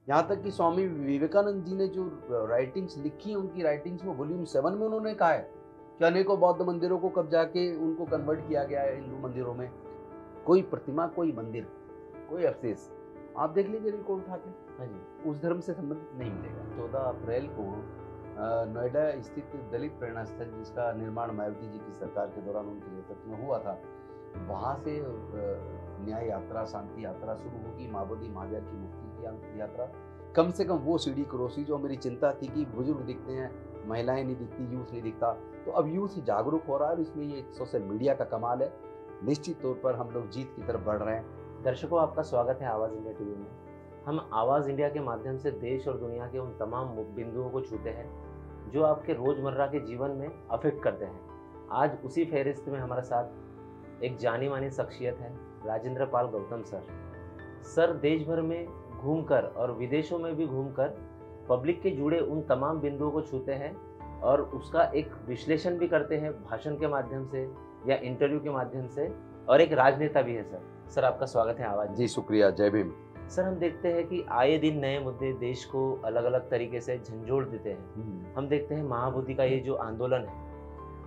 यहाँ तक कि स्वामी विवेकानंद जी ने जो राइटिंग्स लिखी हैं, उनकी राइटिंग्स में वॉल्यूम 7 में उन्होंने कहा है कि अनेकों बौद्ध मंदिरों को कब जाके उनको कन्वर्ट किया गया है हिंदू मंदिरों में। कोई प्रतिमा, कोई मंदिर, कोई अवशेष आप देख लीजिए रिकॉर्ड उठा के, हाँ जी। उस धर्म से संबंधित नहीं मिलेगा। 14 अप्रैल को नोएडा स्थित दलित प्रेरणा स्थल, जिसका निर्माण मायावती जी की सरकार के दौरान उनके नेतृत्व में हुआ था, वहाँ से न्याय यात्रा, शांति यात्रा शुरू होगी, मायावती महावीर की मुक्ति की यात्रा। कम से कम वो सीढ़ी क्रॉसी जो मेरी चिंता थी कि बुजुर्ग दिखते हैं, महिलाएं नहीं दिखती, यूथ नहीं दिखता, तो अब यूथ जागरूक हो रहा है। इसमें ये सोशल मीडिया का कमाल है। निश्चित तौर पर हम लोग जीत की तरफ बढ़ रहे हैं। दर्शकों, आपका स्वागत है आवाज़ इंडिया टीवी में। हम आवाज़ इंडिया के माध्यम से देश और दुनिया के उन तमाम बिंदुओं को छूते हैं जो आपके रोज़मर्रा के जीवन में अफेक्ट करते हैं। आज उसी फहरिस्त में हमारे साथ एक जानी मानी शख्सियत है, राजेंद्र पाल गौतम सर। सर देश भर में घूमकर और विदेशों में भी घूमकर पब्लिक के जुड़े उन तमाम बिंदुओं को छूते हैं और उसका एक विश्लेषण भी करते हैं भाषण के माध्यम से या इंटरव्यू के माध्यम से, और एक राजनेता भी है। सर आपका स्वागत है आवाज़। जी शुक्रिया, जय भीम। सर, हम देखते हैं कि आए दिन नए मुद्दे देश को अलग अलग तरीके से झंझोड़ देते हैं। हम देखते हैं महाबोधि का ये जो आंदोलन है,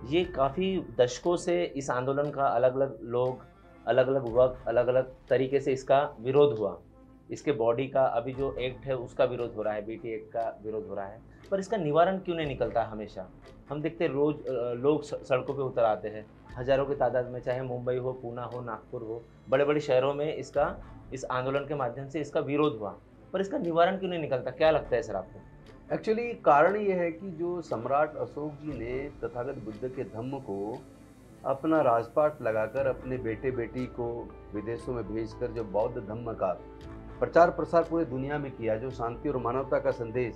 ये काफ़ी दशकों से इस आंदोलन का अलग अलग लोग, अलग अलग वक्त, अलग अलग तरीके से इसका विरोध हुआ। इसके बॉडी का अभी जो एक्ट है उसका विरोध हो रहा है, बीटी एक्ट का विरोध हो रहा है, पर इसका निवारण क्यों नहीं निकलता हमेशा? हम देखते हैं रोज लोग सड़कों पे उतर आते हैं हज़ारों की तादाद में, चाहे मुंबई हो, पूना हो, नागपुर हो, बड़े बड़े शहरों में इस आंदोलन के माध्यम से इसका विरोध हुआ, पर इसका निवारण क्यों नहीं निकलता? क्या लगता है सर आपको? एक्चुअली कारण ये है कि जो सम्राट अशोक जी ने तथागत बुद्ध के धम्म को अपना राजपाट लगाकर अपने बेटे बेटी को विदेशों में भेजकर जो बौद्ध धम्म का प्रचार प्रसार पूरे दुनिया में किया, जो शांति और मानवता का संदेश,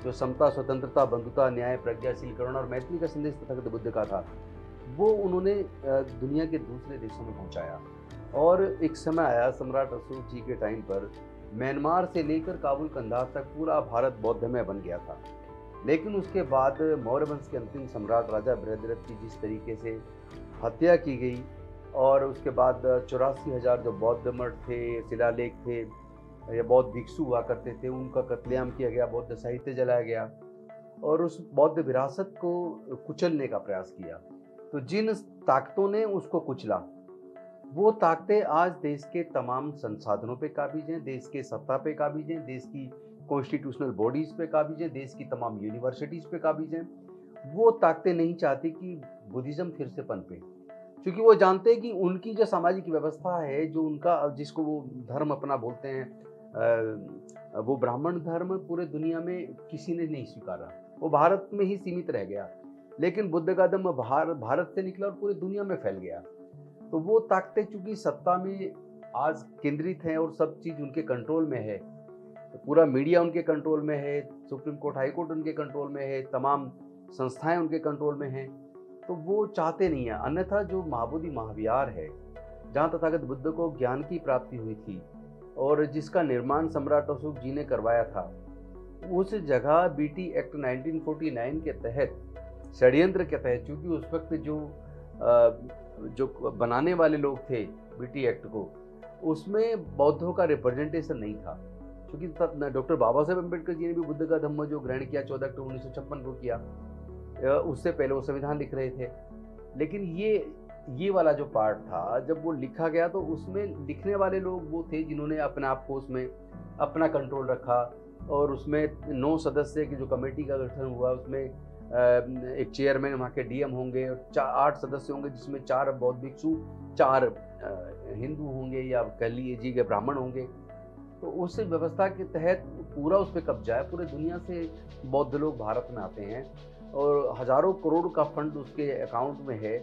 जो समता, स्वतंत्रता, बंधुता, न्याय, प्रज्ञाशील करुणा और मैत्री का संदेश तथागत बुद्ध का था, वो उन्होंने दुनिया के दूसरे देशों में पहुंचाया। और एक समय आया सम्राट अशोक जी के टाइम पर, म्यांमार से लेकर काबुल कंधार तक पूरा भारत बौद्धमय बन गया था। लेकिन उसके बाद मौर्य वंश के अंतिम सम्राट राजा बृहद्रथ की जिस तरीके से हत्या की गई, और उसके बाद 84,000 जो बौद्ध मठ थे, शिलालेख थे या बौद्ध भिक्षु हुआ करते थे, उनका कत्लेआम किया गया, बौद्ध साहित्य जलाया गया और उस बौद्ध विरासत को कुचलने का प्रयास किया। तो जिन ताकतों ने उसको कुचला, वो ताकतें आज देश के तमाम संसाधनों पे काबिज हैं, देश के सत्ता पे काबिज हैं, देश की कॉन्स्टिट्यूशनल बॉडीज़ पे काबिज हैं, देश की तमाम यूनिवर्सिटीज़ पे काबिज हैं। वो ताकतें नहीं चाहती कि बुद्धिज़्म फिर से पनपे, क्योंकि वो जानते हैं कि उनकी जो सामाजिक व्यवस्था है, जो उनका जिसको वो धर्म अपना बोलते हैं, वो ब्राह्मण धर्म पूरे दुनिया में किसी ने नहीं स्वीकारा, वो भारत में ही सीमित रह गया। लेकिन बुद्ध का धम्म भारत से निकला और पूरी दुनिया में फैल गया। तो वो ताकतें चूंकि सत्ता में आज केंद्रित हैं और सब चीज़ उनके कंट्रोल में है, तो पूरा मीडिया उनके कंट्रोल में है, सुप्रीम कोर्ट, हाई कोर्ट उनके कंट्रोल में है, तमाम संस्थाएं उनके कंट्रोल में हैं, तो वो चाहते नहीं है। अन्यथा जो महाबोधि महाविहार है, जहाँ तथागत बुद्ध को ज्ञान की प्राप्ति हुई थी और जिसका निर्माण सम्राट अशोक जी ने करवाया था, उस जगह बीटी एक्ट 1949 के तहत, षड्यंत्र के तहत, चूँकि उस वक्त जो बनाने वाले लोग थे बीटी एक्ट को, उसमें बौद्धों का रिप्रेजेंटेशन नहीं था। क्योंकि डॉक्टर बाबा साहेब अम्बेडकर जी ने भी बुद्ध का धम्म जो ग्रहण किया 14 अक्टूबर 1956 को किया, उससे पहले वो संविधान लिख रहे थे। लेकिन ये वाला जो पार्ट था, जब वो लिखा गया तो उसमें लिखने वाले लोग वो थे जिन्होंने अपने आप को उसमें अपना कंट्रोल रखा, और उसमें 9 सदस्य की जो कमेटी का गठन हुआ, उसमें एक चेयरमैन वहाँ के डीएम होंगे और 8 सदस्य होंगे, जिसमें 4 बौद्ध भिक्षु, 4 हिंदू होंगे या कह लीजिए ब्राह्मण होंगे। तो उस व्यवस्था के तहत पूरा उस पर कब्जा है, पूरे दुनिया से बौद्ध लोग भारत में आते हैं और हज़ारों करोड़ का फंड उसके अकाउंट में है।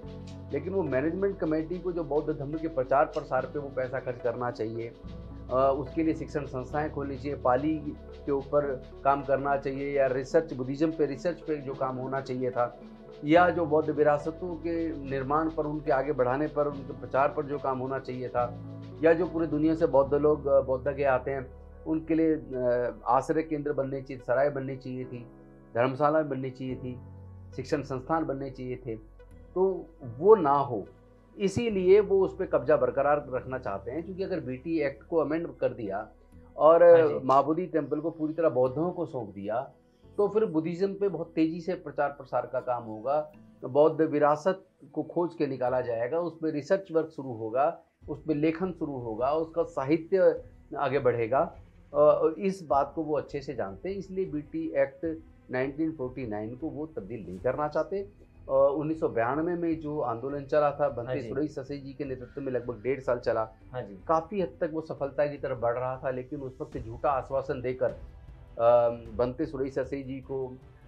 लेकिन वो मैनेजमेंट कमेटी को जो बौद्ध धर्म के प्रचार प्रसार पे वो पैसा खर्च करना चाहिए, उसके लिए शिक्षण संस्थाएं खोलनी चाहिए, पाली के ऊपर काम करना चाहिए, या रिसर्च, बुद्धिज़्म पे रिसर्च पे जो काम होना चाहिए था, या जो बौद्ध विरासतों के निर्माण पर, उनके आगे बढ़ाने पर, उनके प्रचार पर जो काम होना चाहिए था, या जो पूरी दुनिया से बौद्ध लोग बौद्ध के आते हैं उनके लिए आश्रय केंद्र बनने चाहिए, सराय बननी चाहिए थी, धर्मशाला बननी चाहिए थी, शिक्षण संस्थान बनने चाहिए थे, तो वो ना हो, इसीलिए वो उस पर कब्जा बरकरार रखना चाहते हैं। क्योंकि अगर बीटी एक्ट को अमेंड कर दिया और हाँ जी। महाबोधि टेम्पल को पूरी तरह बौद्धों को सौंप दिया, तो फिर बुद्धिज़्म पे बहुत तेज़ी से प्रचार प्रसार का काम होगा। बौद्ध विरासत को खोज के निकाला जाएगा, उसपे रिसर्च वर्क शुरू होगा, उसपे लेखन शुरू होगा, उसका साहित्य आगे बढ़ेगा। इस बात को वो अच्छे से जानते हैं, इसलिए बीटी एक्ट 1949 को वो तब्दील नहीं करना चाहते। 1992 में जो आंदोलन चला था, हाँ भंते जी। सुरई ससे जी के नेतृत्व में लगभग 1.5 साल चला। हाँ जी। काफ़ी हद तक वो सफलता की तरफ बढ़ रहा था, लेकिन उस वक़्त झूठा आश्वासन देकर बनते सुरई ससे जी को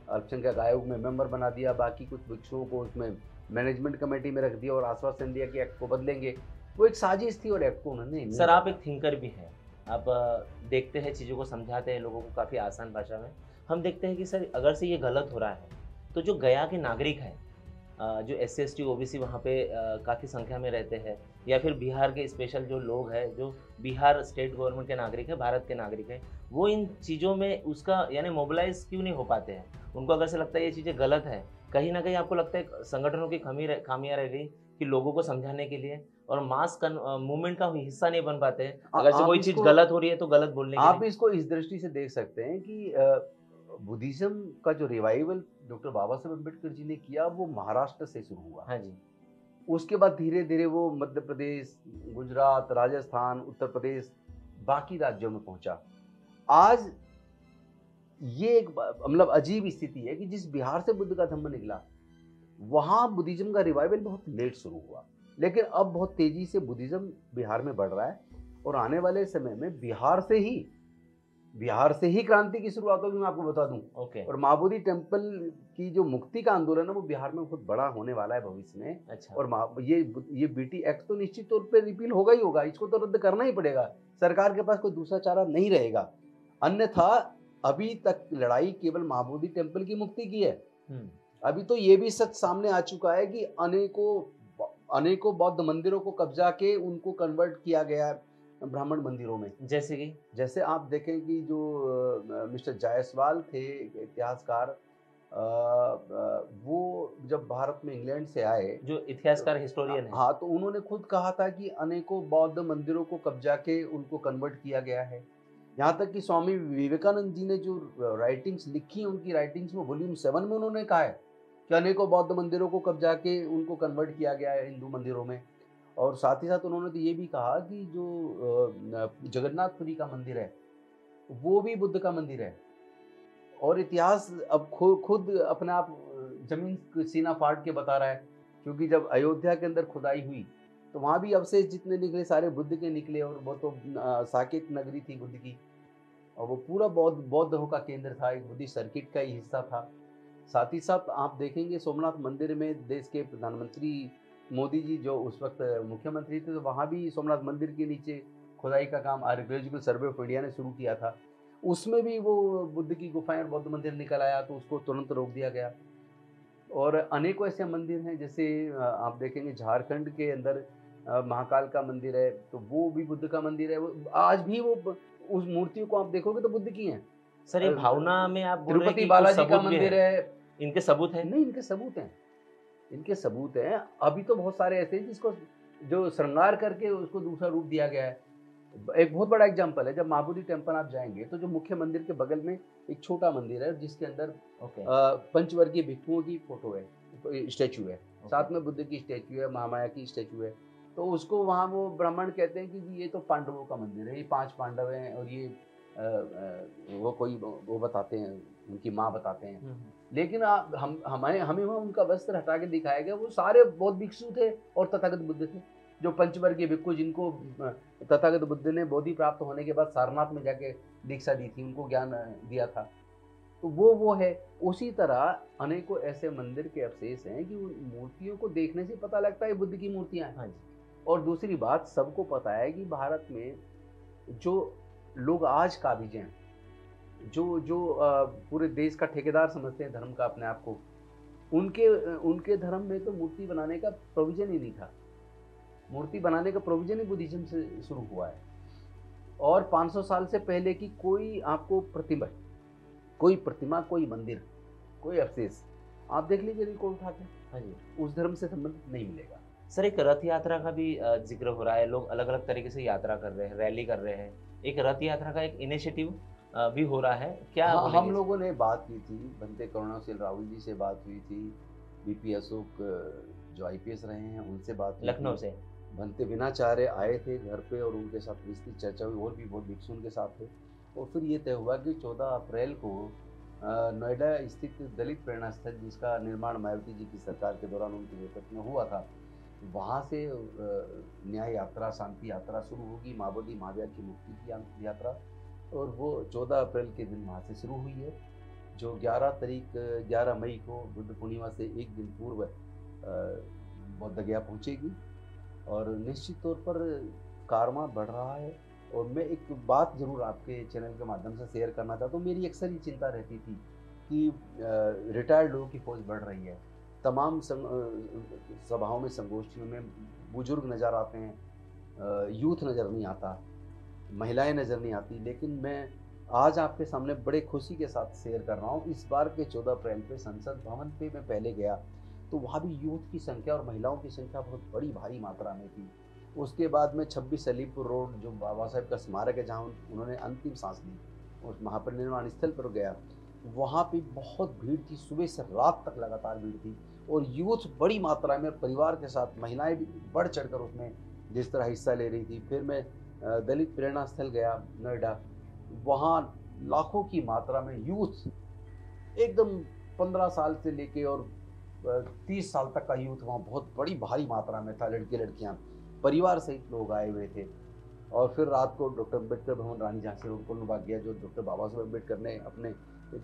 अल्पसंख्यक आयोग में मेंबर बना दिया, बाकी कुछ भिक्षुओं को उसमें मैनेजमेंट कमेटी में रख दिया और आश्वासन दिया कि एक्ट को बदलेंगे। वो एक साजिश थी और एक्ट को उन्होंने नहीं सर आप बदला। एक थिंकर भी हैं। आप देखते हैं चीज़ों को समझाते हैं लोगों को काफ़ी आसान भाषा में। हम देखते हैं कि सर अगर से ये गलत हो रहा है, तो जो गया के नागरिक हैं जो एससी, एसटी, ओबीसी वहाँ पे काफ़ी संख्या में रहते हैं या फिर बिहार के स्पेशल जो लोग हैं, जो बिहार स्टेट गवर्नमेंट के नागरिक हैं, भारत के नागरिक हैं, वो इन चीज़ों में उसका यानी मोबिलाइज़ क्यों नहीं हो पाते हैं? उनको अगर से लगता है ये चीज़ें गलत है, कहीं न कहीं आपको लगता है संगठनों की खामियाँ रह गई कि लोगों को समझाने के लिए और मूवमेंट का हिस्सा नहीं बन पाते हैं। आ अगर से आप कोई चीज़ इसको गलत हो रही है तो गलत बोलने के आप लिए। इसको इस दृष्टि से देख सकते हैं कि बुद्धिज़्म का जो रिवाइवल डॉक्टर बाबा साहेब अम्बेडकर जी ने किया, वो महाराष्ट्र से शुरू हुआ। हाँ जी। उसके बाद धीरे-धीरे वो मध्य प्रदेश, गुजरात, राजस्थान, उत्तर प्रदेश, बाकी राज्यों में पहुँचा। आज ये एक मतलब अजीब स्थिति है कि जिस बिहार से बुद्ध का धम्म निकला, वहाँ बुद्धिज़्म का रिवाइवल बहुत लेट शुरू हुआ। लेकिन अब बहुत तेज़ी से बुद्धिज़्म बिहार में बढ़ रहा है और आने वाले समय में बिहार से ही क्रांति की शुरुआत होगी, मैं आपको बता दूँ। ओके। और महाबोधि टेम्पल की जो मुक्ति का आंदोलन है, वो बिहार में बहुत बड़ा होने वाला है भविष्य में। अच्छा। और ये बीटी एक्ट तो निश्चित तौर पे रिपील होगा ही होगा, इसको तो रद्द करना ही पड़ेगा। सरकार के पास कोई दूसरा चारा नहीं रहेगा। अन्यथा अभी तक लड़ाई केवल महाबोधि टेम्पल की मुक्ति की है। हुँ। अभी तो ये भी सच सामने आ चुका है कि अनेकों बौद्ध मंदिरों को कब्जा के उनको कन्वर्ट किया गया है ब्राह्मण मंदिरों में। जैसे कि? जैसे आप देखें कि जो मिस्टर जायसवाल थे, एक इतिहासकार, वो जब भारत में इंग्लैंड से आए, जो इतिहासकार हिस्टोरियन है। हाँ, तो उन्होंने खुद कहा था कि अनेकों बौद्ध मंदिरों को कब्जा के उनको कन्वर्ट किया गया है। यहाँ तक कि स्वामी विवेकानंद जी ने जो राइटिंग्स लिखी हैं, उनकी राइटिंग्स में वॉल्यूम 7 में उन्होंने कहा है कि अनेकों बौद्ध मंदिरों को कब्जा के उनको कन्वर्ट किया गया है हिंदू मंदिरों में। और साथ ही साथ उन्होंने तो ये भी कहा कि जो जगन्नाथपुरी का मंदिर है, वो भी बुद्ध का मंदिर है। और इतिहास अब खुद अपने आप ज़मीन सीना फाड़ के बता रहा है, क्योंकि जब अयोध्या के अंदर खुदाई हुई, तो वहाँ भी अवशेष जितने निकले सारे बुद्ध के निकले। और वो तो साकेत नगरी थी बुद्ध की, और वो पूरा बौद्धों का केंद्र था, एक बुद्धिस्ट सर्किट का ही हिस्सा था। साथ ही साथ आप देखेंगे सोमनाथ मंदिर में देश के प्रधानमंत्री मोदी जी जो उस वक्त मुख्यमंत्री थे, तो वहाँ भी सोमनाथ मंदिर के नीचे खुदाई का काम आर्कियोलॉजिकल सर्वे ऑफ इंडिया ने शुरू किया था। उसमें भी वो बुद्ध की गुफाएं और बौद्ध मंदिर निकल आया, तो उसको तुरंत रोक दिया गया। और अनेकों ऐसे मंदिर हैं, जैसे आप देखेंगे झारखंड के अंदर महाकाल का मंदिर है, तो वो भी बुद्ध का मंदिर है। वो आज भी उस मूर्तियों को आप देखोगे तो बुद्ध की हैं। सर ये भावना में आप बोल रहे हैं तिरुपति कि कुछ बालाजी का सबूत भी मंदिर है? है। इनके सबूत हैं? नहीं, इनके सबूत हैं। अभी तो बहुत सारे ऐसे हैं जिसको जो श्रृंगार करके उसको दूसरा रूप दिया गया है। एक बहुत बड़ा एग्जाम्पल है, जब महाबोधि टेम्पल आप जाएंगे तो जो मुख्य मंदिर के बगल में एक छोटा मंदिर है, जिसके अंदर ओके। पंचवर्गीय भिक्षुओं की फोटो है, स्टैचू है। ओके। साथ में बुद्ध की स्टैचू है, महामाया की स्टैचू है। तो उसको वहाँ वो ब्राह्मण कहते हैं कि जी ये तो पांडवों का मंदिर है, ये 5 पांडव हैं, और ये वो कोई वो बताते हैं, उनकी माँ बताते हैं। हुँ। लेकिन हमें वहाँ उनका वस्त्र हटा के दिखाया गया, वो सारे बौद्ध भिक्षु थे और तथागत बुद्ध थे, जो पंचवर्गीय भिक्षु, जिनको तथागत बुद्ध ने बोधि प्राप्त होने के बाद सारनाथ में जाके दीक्षा दी थी, उनको ज्ञान दिया था। तो वो है। उसी तरह अनेकों ऐसे मंदिर के अवशेष हैं कि उन मूर्तियों को देखने से पता लगता है बुद्ध की मूर्तियां हैं। हाँ जी। और दूसरी बात, सबको पता है कि भारत में जो लोग आज काबिज हैं, जो पूरे देश का ठेकेदार समझते हैं धर्म का अपने आप को, उनके धर्म में तो मूर्ति बनाने का प्रोविजन ही नहीं था। मूर्ति बनाने का प्रोविजन ही बुद्धिज्म से शुरू हुआ है। और 500 साल से पहले की कोई आपको प्रतिमा, कोई मंदिर, कोई अवशेष आप देख लीजिए रिकॉर्ड उठा के, हाँ जी। उस धर्म से संबंधित नहीं मिलेगा। सर एक रथ यात्रा का भी जिक्र हो रहा है, लोग अलग अलग तरीके से यात्रा कर रहे हैं, रैली कर रहे हैं, एक रथ यात्रा का एक इनिशिएटिव भी हो रहा है, क्या हाँ, बोलेंगे हम इस लोगों ने बात की थी, बनते करुणाशील राहुल जी से बात हुई थी, बीपी अशोक जो आईपीएस रहे हैं उनसे बात पे? हुई लखनऊ थी, से। बनते विनाचार्य आए थे घर पे और उनके साथ विस्तृत चर्चा हुई, और भी बहुत भिक्षु उनके साथ थे। और फिर ये तय हुआ कि 14 अप्रैल को नोएडा स्थित दलित प्रेरणा स्थल, जिसका निर्माण मायावती जी की सरकार के दौरान उनके नेतृत्व में हुआ था, वहाँ से न्याय यात्रा, शांति यात्रा शुरू होगी, मायावती महावीर की मुक्ति की यात्रा। और वो 14 अप्रैल के दिन वहाँ से शुरू हुई है, जो 11 मई को बुद्ध पूर्णिमा से एक दिन पूर्व बोध गया पहुँचेगी। और निश्चित तौर पर कारवां बढ़ रहा है। और मैं एक बात ज़रूर आपके चैनल के माध्यम से शेयर करना चाहता हूँ। मेरी अक्सर ही चिंता रहती थी कि रिटायर्ड लोगों की फौज बढ़ रही है, तमाम सभाओं में, संगोष्ठियों में बुजुर्ग नज़र आते हैं, यूथ नज़र नहीं आता, महिलाएं नज़र नहीं आती। लेकिन मैं आज आपके सामने बड़े खुशी के साथ शेयर कर रहा हूँ, इस बार के 14 अप्रैल पे संसद भवन पे मैं पहले गया तो वहाँ भी यूथ की संख्या और महिलाओं की संख्या बहुत बड़ी भारी मात्रा में थी। उसके बाद में 26 अलीपुर रोड, जो बाबा साहेब का स्मारक है, जहाँ उन्होंने अंतिम सांस ली, उस महापरिनिर्वाण स्थल पर गया, वहाँ पे बहुत भीड़ थी, सुबह से रात तक लगातार भीड़ थी। और यूथ बड़ी मात्रा में परिवार के साथ, महिलाएं भी बढ़ चढ़कर उसमें जिस तरह हिस्सा ले रही थी। फिर मैं दलित प्रेरणा स्थल गया नोएडा, वहाँ लाखों की मात्रा में यूथ, एकदम 15 साल से लेके और 30 साल तक का यूथ वहाँ बहुत बड़ी भारी मात्रा में था, लड़के लड़कियाँ परिवार सहित लोग आए हुए थे। और फिर रात को डॉक्टर अम्बेडकर भवन, रानी झांसी रोड को भाग गया, जो डॉक्टर बाबा साहेब अम्बेडकर ने अपने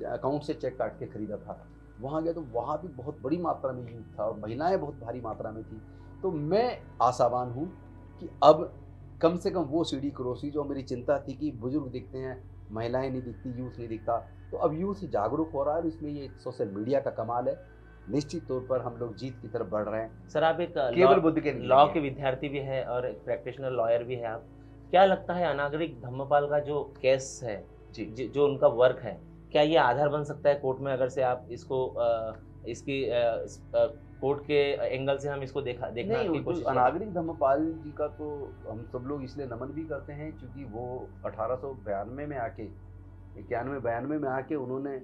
अकाउंट से चेक काट के खरीदा था, वहाँ गया तो वहाँ भी बहुत बड़ी मात्रा में यूथ था और महिलाएं बहुत भारी मात्रा में थी। तो मैं आशावान हूँ कि अब कम से कम वो सीढ़ी क्रॉस हुई जो मेरी चिंता थी कि बुजुर्ग दिखते हैं, महिलाएं नहीं दिखती, यूथ नहीं दिखता। तो अब यूथ जागरूक हो रहा है और इसमें ये सोशल मीडिया का कमाल है। निश्चित तौर पर हम लोग जीत की तरफ बढ़ रहे हैं। सर, आप एक केवल बुद्ध के नहीं लॉ लगे के हैं। विद्यार्थी भी है और एक प्रैक्टिशनर लॉयर भी है आप। क्या लगता है अनागरिक धम्मपाल का जो केस है, जी, जो उनका वर्क है, क्या ये आधार बन सकता है कोर्ट में, अगर से आप इसको इसकी कोर्ट के एंगल से हम इसको देखना नहीं, की जो कोशिश करें? अनागरिक धम्मपाल जी का तो हम सब लोग इसलिए नमन भी करते हैं क्योंकि वो 1892 में आके, 91-92 में आके उन्होंने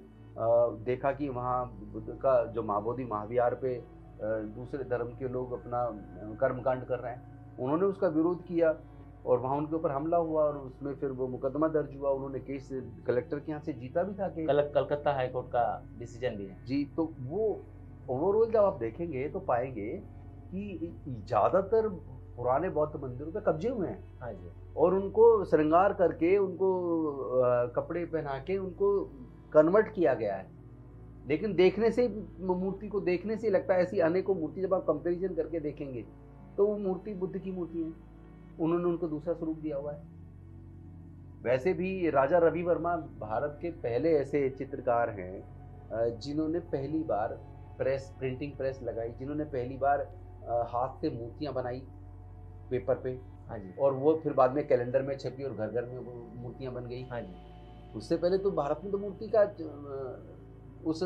देखा कि वहाँ बुद्ध का जो महाबोधि महाविहार पे दूसरे धर्म के लोग अपना कर्मकांड कर रहे हैं। उन्होंने उसका विरोध किया और वहाँ उनके ऊपर हमला हुआ और उसमें फिर वो मुकदमा दर्ज हुआ। उन्होंने केस कलेक्टर के यहाँ से जीता भी था केस। कलकत्ता हाई कोर्ट का डिसीजन भी है। जी, तो वो ओवरऑल जब आप देखेंगे तो पाएंगे कि ज़्यादातर पुराने बौद्ध मंदिरों पे कब्जे हुए हैं हाँ जी। और उनको श्रृंगार करके, उनको कपड़े पहना के उनको कन्वर्ट किया गया है। लेकिन देखने से, मूर्ति को देखने से लगता है, ऐसी अनेकों मूर्ति जब आप कंपैरिजन करके देखेंगे तो वो मूर्ति बुद्ध की मूर्ति है, उन्होंने उनको दूसरा स्वरूप दिया हुआ है। वैसे भी राजा रवि वर्मा भारत के पहले ऐसे चित्रकार हैं जिन्होंने पहली बार प्रिंटिंग प्रेस लगाई, जिन्होंने पहली बार हाथ से मूर्तियां बनाई पेपर पे। हाँ जी। और वो फिर बाद में कैलेंडर में छपी और घर घर में वो मूर्तियां बन गई। हाँ जी। उससे पहले तो भारत में तो मूर्ति का उस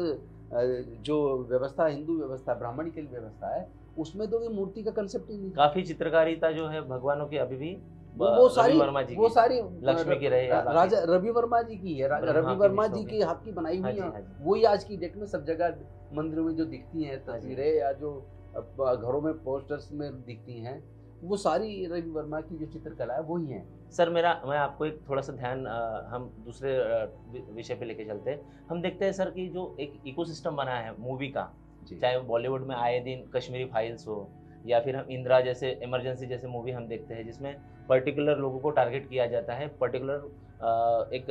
जो व्यवस्था, हिंदू व्यवस्था, ब्राह्मणिकल व्यवस्था है, उसमें तो ये मूर्ति का कंसेप्ट ही नहीं। काफी चित्रकारिता जो है भगवानों की अभी भी वो सारी, रवि वर्मा जी वो की, सारी लक्ष्मी की रहे या राजा रवि वर्मा जी की है, रवि वर्मा जी की के हाथ की बनाई हुई है। हाँ जी। वही आज की डेट में सब जगह मंदिरों में जो दिखती हैं तस्वीरें या जो घरों में पोस्टर्स में दिखती हैं, वो सारी रवि वर्मा की जो चित्रकला है वही है। सर, मैं आपको एक थोड़ा सा ध्यान हम दूसरे विषय पे लेके चलते हैं। हम देखते हैं सर कि जो एक इकोसिस्टम बना है मूवी का, चाहे वो बॉलीवुड में आए दिन कश्मीरी फाइल्स हो या फिर हम इंदिरा जैसे इमरजेंसी जैसे मूवी हम देखते हैं, जिसमें पर्टिकुलर लोगों को टारगेट किया जाता है, पर्टिकुलर एक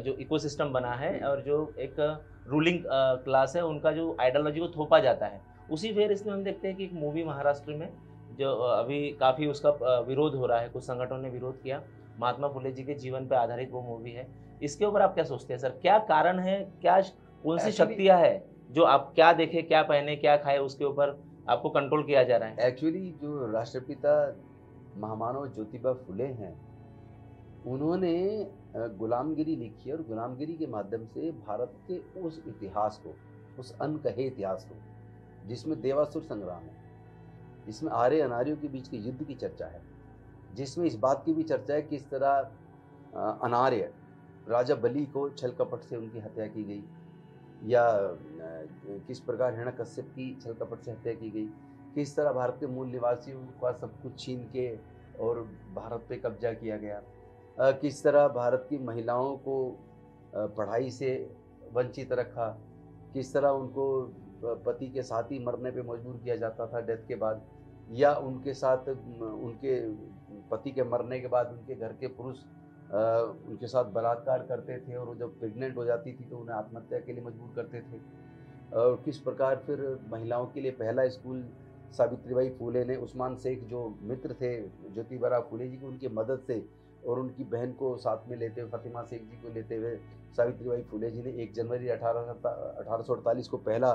जो इकोसिस्टम बना है और जो एक रूलिंग क्लास है उनका जो आइडियोलॉजी को थोपा जाता है। उसी फेर इसमें हम देखते हैं कि एक मूवी महाराष्ट्र में जो अभी काफ़ी उसका विरोध हो रहा है, कुछ संगठनों ने विरोध किया, महात्मा फुले जी के जीवन पर आधारित वो मूवी है। इसके ऊपर आप क्या सोचते हैं सर, क्या कारण है, क्या कौन सी शक्तियाँ है जो आप क्या देखें, क्या पहने, क्या खाए, उसके ऊपर आपको कंट्रोल किया जा रहा है? एक्चुअली जो राष्ट्रपिता महामानव ज्योतिबा फुले हैं, उन्होंने गुलामगिरी लिखी और गुलामगिरी के माध्यम से भारत के उस इतिहास को, उस अनकहे इतिहास को, जिसमें देवासुर संग्राम है, जिसमें आर्य अनार्यों के बीच के युद्ध की चर्चा है, जिसमें इस बात की भी चर्चा है किस तरह अनार्य राजा बलि को छल कपट से उनकी हत्या की गई, या किस प्रकार हिरण्यकश्यप की छल कपट से हत्या की गई, किस तरह भारत के मूल निवासियों का सब कुछ छीन के और भारत पे कब्जा किया गया, किस तरह भारत की महिलाओं को पढ़ाई से वंचित रखा, किस तरह उनको पति के साथ ही मरने पे मजबूर किया जाता था डेथ के बाद, या उनके साथ उनके पति के मरने के बाद उनके घर के पुरुष उनके साथ बलात्कार करते थे, और वो जब प्रेग्नेंट हो जाती थी तो उन्हें आत्महत्या के लिए मजबूर करते थे। और किस प्रकार फिर महिलाओं के लिए पहला स्कूल सावित्रीबाई फूले ने, उस्मान शेख जो मित्र थे ज्योतिबा फूले जी की, उनकी मदद से और उनकी बहन को साथ में लेते हुए, फातिमा शेख जी को लेते हुए, सावित्रीबाई फूले जी ने 1 जनवरी 1848 को पहला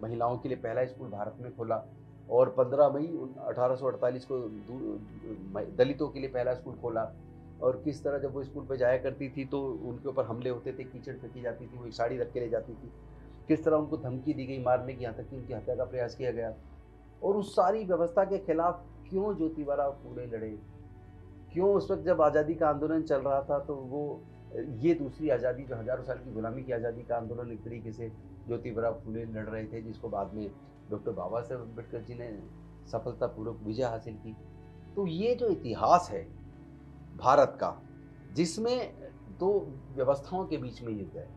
महिलाओं के लिए पहला स्कूल भारत में खोला, और 15 मई 1848 को दलितों के लिए पहला स्कूल खोला। और किस तरह जब वो स्कूल पे जाया करती थी तो उनके ऊपर हमले होते थे, कीचड़ फेंकी जाती थी, वो एक साड़ी रख के ले जाती थी, किस तरह उनको धमकी दी गई मारने की, यहाँ तक कि उनकी हत्या का प्रयास किया गया। और उस सारी व्यवस्था के खिलाफ क्यों ज्योतिबा फूले लड़े, क्यों उस वक्त जब आज़ादी का आंदोलन चल रहा था तो वो ये दूसरी आज़ादी जो हज़ारों साल की गुलामी की आज़ादी का आंदोलन एक तरीके से ज्योतिबा फूले लड़ रहे थे, जिसको बाद में डॉक्टर बाबा साहेब अम्बेडकर जी ने सफलतापूर्वक विजय हासिल की। तो ये जो इतिहास है भारत का, जिसमें 2 व्यवस्थाओं के बीच में युद्ध है,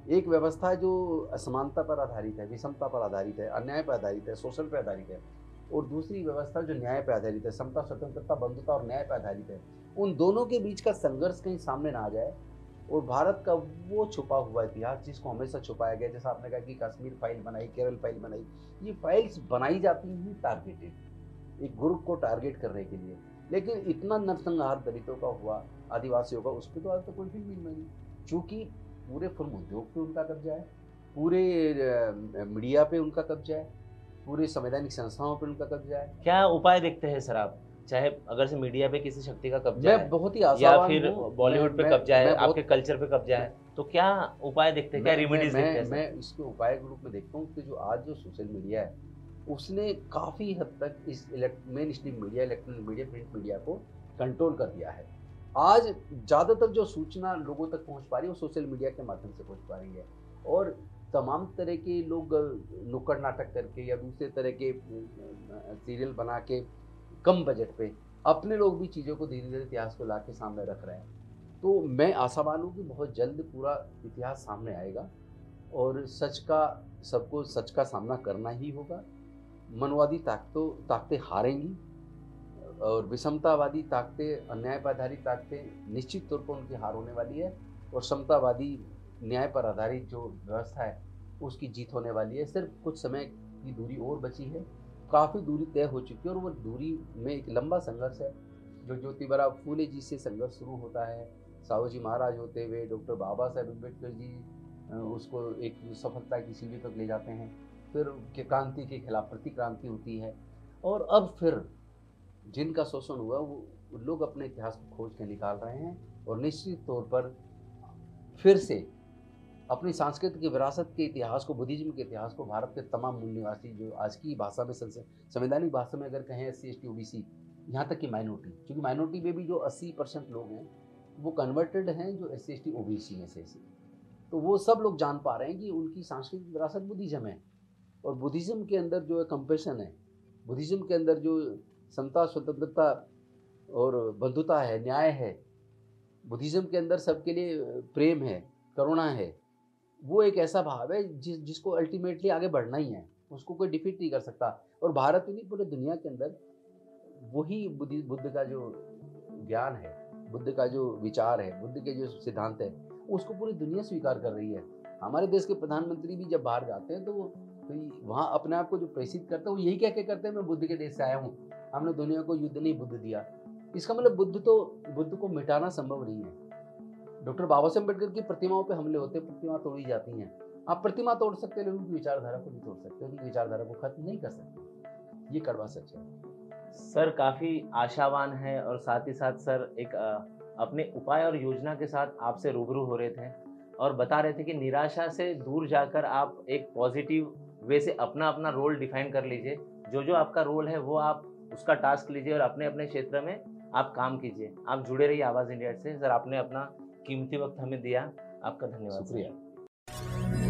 एक व्यवस्था जो असमानता पर आधारित है, विषमता पर आधारित है, अन्याय पर आधारित है, शोषण पर आधारित है, और दूसरी व्यवस्था जो न्याय पर आधारित है, समता, स्वतंत्रता, बंधुता और न्याय पर आधारित है। उन दोनों के बीच का संघर्ष कहीं सामने ना आ जाए, और भारत का वो छुपा हुआ इतिहास जिसको हमेशा छुपाया गया, जैसा आपने कहा कि कश्मीर फाइल बनाई, केरल फाइल बनाई, ये फाइल्स बनाई जाती हैं टारगेटेड, एक ग्रुप को टारगेट करने के लिए। लेकिन इतना नरसंहार दलितों का हुआ, आदिवासियों का, उस पर तो आज तक कोई फिल्म नहीं बनी, चूँकि पूरे फिल्म उद्योग पे उनका कब्जा है, पूरे मीडिया पे उनका कब्जा है, पूरे संवैधानिक संस्थाओं पे उनका कब्जा है। क्या उपाय देखते हैं सर आप? चाहे अगर से मीडिया पे किसी शक्ति का कब्जा मैं बहुत ही है, या आशावान फिर हूँ, बॉलीवुड पे कब्जा है, मैं बहुत आपके कल्चर पे कब्जा है, तो क्या उपाय देखते हैं, क्या रेमेडीज देखते हैं सर? मैं इसके उपाय के रूप में देखता हूँ कि जो आज जो सोशल मीडिया है उसने काफ़ी हद तक इस main stream media, electronic media, print media को कंट्रोल कर दिया है। आज ज़्यादातर जो सूचना लोगों तक पहुँच पा रही है वो सोशल मीडिया के माध्यम से पहुँच पा रही है, और तमाम तरह के लोग नुक्कड़ नाटक करके या दूसरे तरह के सीरियल बना के कम बजट पे अपने लोग भी चीज़ों को धीरे धीरे इतिहास को ला के सामने रख रहे हैं। तो मैं आशावान हूँ कि बहुत जल्द पूरा इतिहास सामने आएगा, और सबको सच का सामना करना ही होगा। मनवादी ताकतें हारेंगी, और विषमतावादी ताकतें, अन्याय पर आधारित ताकतें निश्चित तौर पर उनकी हार होने वाली है, और समतावादी न्याय पर आधारित जो व्यवस्था है उसकी जीत होने वाली है। सिर्फ कुछ समय की दूरी और बची है, काफ़ी दूरी तय हो चुकी है, और वो दूरी में एक लंबा संघर्ष है जो ज्योतिबा फूले जी से संघर्ष शुरू होता है, साहू जी महाराज होते हुए डॉक्टर बाबा साहेब अम्बेडकर जी उसको एक सफलता की सीढ़ी तक ले जाते हैं, फिर के क्रांति के खिलाफ प्रतिक्रांति होती है, और अब फिर जिनका शोषण हुआ वो लोग अपने इतिहास को खोज के निकाल रहे हैं, और निश्चित तौर पर फिर से अपनी सांस्कृतिक विरासत के इतिहास को, बुद्धिज्म के इतिहास को, भारत के तमाम मूल निवासी जो आज की भाषा में, संवैधानिक भाषा में अगर कहें SC ST OBC, यहाँ तक कि माइनॉरिटी, क्योंकि माइनॉरिटी में भी जो 80% लोग हैं वो कन्वर्टेड हैं जो SC ST OBC में से, तो वो सब लोग जान पा रहे हैं कि उनकी सांस्कृतिक विरासत बुद्धिज्म है, और बुद्धिज्म के अंदर जो है कंपैशन है, बुद्धिज्म के अंदर जो समता, स्वतंत्रता और बंधुता है, न्याय है, बुद्धिज्म के अंदर सबके लिए प्रेम है, करुणा है, वो एक ऐसा भाव है जिसको अल्टीमेटली आगे बढ़ना ही है, उसको कोई डिफीट नहीं कर सकता। और भारत ही नहीं, पूरे दुनिया के अंदर वही बुद्ध का जो ज्ञान है, बुद्ध का जो विचार है, बुद्ध के जो सिद्धांत है, उसको पूरी दुनिया स्वीकार कर रही है। हमारे देश के प्रधानमंत्री भी जब बाहर जाते हैं तो वहाँ अपने आप को जो प्रेषित करते हैं वो यही कह के करते हैं, मैं बुद्ध के देश से आया हूँ, हमने दुनिया को युद्ध नहीं बुद्ध दिया। इसका मतलब बुद्ध को मिटाना संभव नहीं है। डॉक्टर बाबा साहेब अम्बेडकर की प्रतिमाओं पे हमले होते हैं, प्रतिमा तोड़ी जाती हैं। आप प्रतिमा तोड़ सकते हैं, लेकिन उनकी विचारधारा को नहीं तोड़ सकते, उनकी विचारधारा को खत्म नहीं कर सकते। ये कड़वा सच है। सर काफ़ी आशावान है, और साथ ही साथ सर एक अपने उपाय और योजना के साथ आपसे रूबरू हो रहे थे, और बता रहे थे कि निराशा से दूर जाकर आप एक पॉजिटिव वे से अपना अपना रोल डिफाइन कर लीजिए, जो आपका रोल है वो आप उसका टास्क लीजिए, और अपने अपने क्षेत्र में आप काम कीजिए, आप जुड़े रहिए आवाज़ इंडिया से। सर आपने अपना कीमती वक्त हमें दिया, आपका धन्यवाद। शुक्रिया।